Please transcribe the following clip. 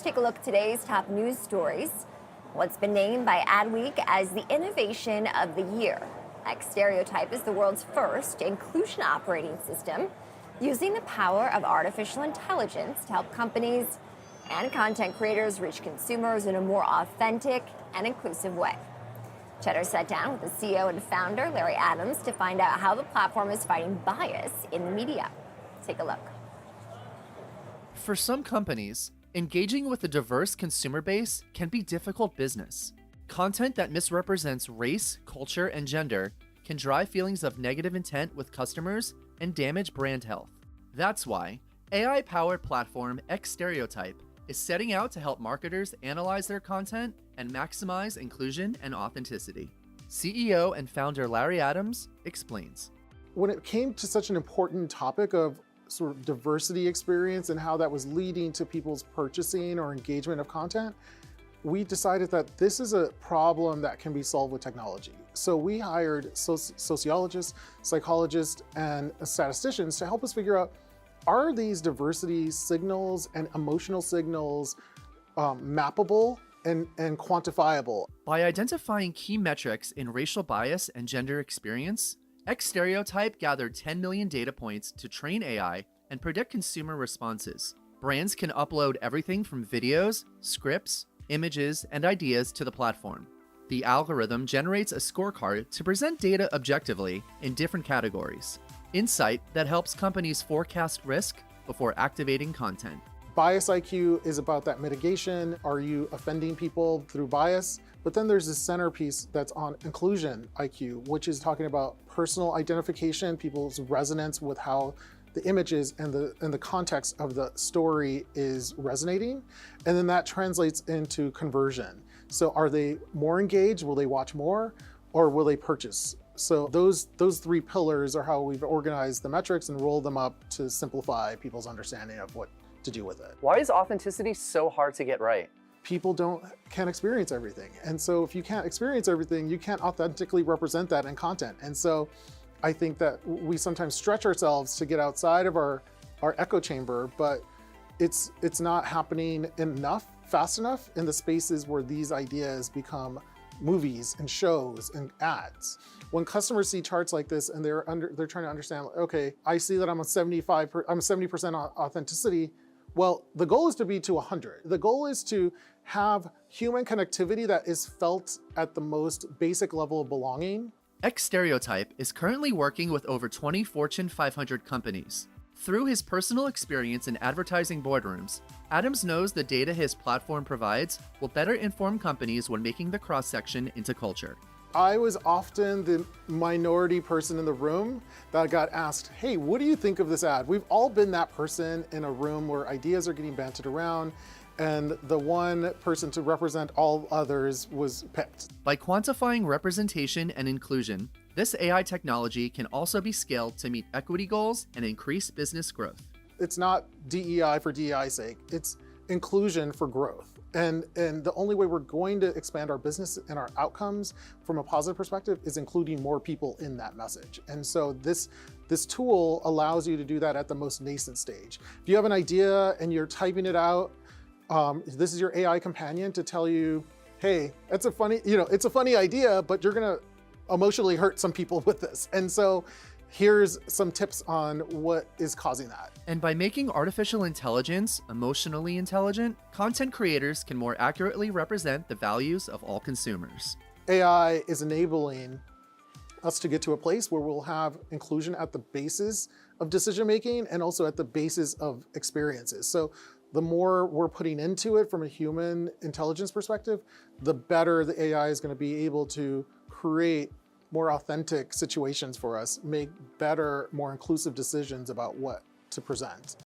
take a look at today's top news stories. What's been named by Adweek as the innovation of the year. XStereotype is the world's first inclusion operating system using the power of artificial intelligence to help companies and content creators reach consumers in a more authentic and inclusive way. Cheddar sat down with the CEO and founder, Larry Adams, to find out how the platform is fighting bias in the media. Take a look. For some companies, engaging with a diverse consumer base can be difficult business. Content that misrepresents race, culture, and gender can drive feelings of negative intent with customers and damage brand health. That's why AI-powered platform XStereotype is setting out to help marketers analyze their content and maximize inclusion and authenticity. CEO and founder Larry Adams explains. When it came to such an important topic of sort of diversity experience and how that was leading to people's purchasing or engagement of content, we decided that this is a problem that can be solved with technology. So we hired sociologists, psychologists, and statisticians to help us figure out, are these diversity signals and emotional signals mappable and quantifiable? By identifying key metrics in racial bias and gender experience, XStereotype gathered 10 million data points to train AI and predict consumer responses. Brands can upload everything from videos, scripts, images, and ideas to the platform. The algorithm generates a scorecard to present data objectively in different categories. Insight that helps companies forecast risk before activating content. Bias IQ is about that mitigation. Are you offending people through bias? But then there's this centerpiece that's on inclusion IQ, which is talking about personal identification, people's resonance with how the images and the context of the story is resonating. And then that translates into conversion. So are they more engaged? Will they watch more? Or will they purchase? So those three pillars are how we've organized the metrics and rolled them up to simplify people's understanding of what to do with it. Why is authenticity so hard to get right? People can't experience everything. And so if you can't experience everything, you can't authentically represent that in content. And so I think that we sometimes stretch ourselves to get outside of our echo chamber, but it's not happening fast enough in the spaces where these ideas become movies and shows and ads. When customers see charts like this and they're trying to understand, okay, I see that I'm 70% authenticity. Well, the goal is to be to 100. The goal is to have human connectivity that is felt at the most basic level of belonging. XStereotype is currently working with over 20 Fortune 500 companies. Through his personal experience in advertising boardrooms, Adams knows the data his platform provides will better inform companies when making the cross-section into culture. I was often the minority person in the room that got asked, hey, what do you think of this ad? We've all been that person in a room where ideas are getting bantered around, and the one person to represent all others was picked. By quantifying representation and inclusion, this AI technology can also be scaled to meet equity goals and increase business growth. It's not DEI for DEI's sake, it's inclusion for growth. And the only way we're going to expand our business and our outcomes from a positive perspective is including more people in that message. And so this tool allows you to do that at the most nascent stage. If you have an idea and you're typing it out, this is your AI companion to tell you, hey, it's a funny idea, but you're gonna emotionally hurt some people with this. And so here's some tips on what is causing that. And by making artificial intelligence emotionally intelligent, content creators can more accurately represent the values of all consumers. AI is enabling us to get to a place where we'll have inclusion at the basis of decision-making and also at the basis of experiences. So the more we're putting into it from a human intelligence perspective, the better the AI is going to be able to create more authentic situations for us, make better, more inclusive decisions about what to present.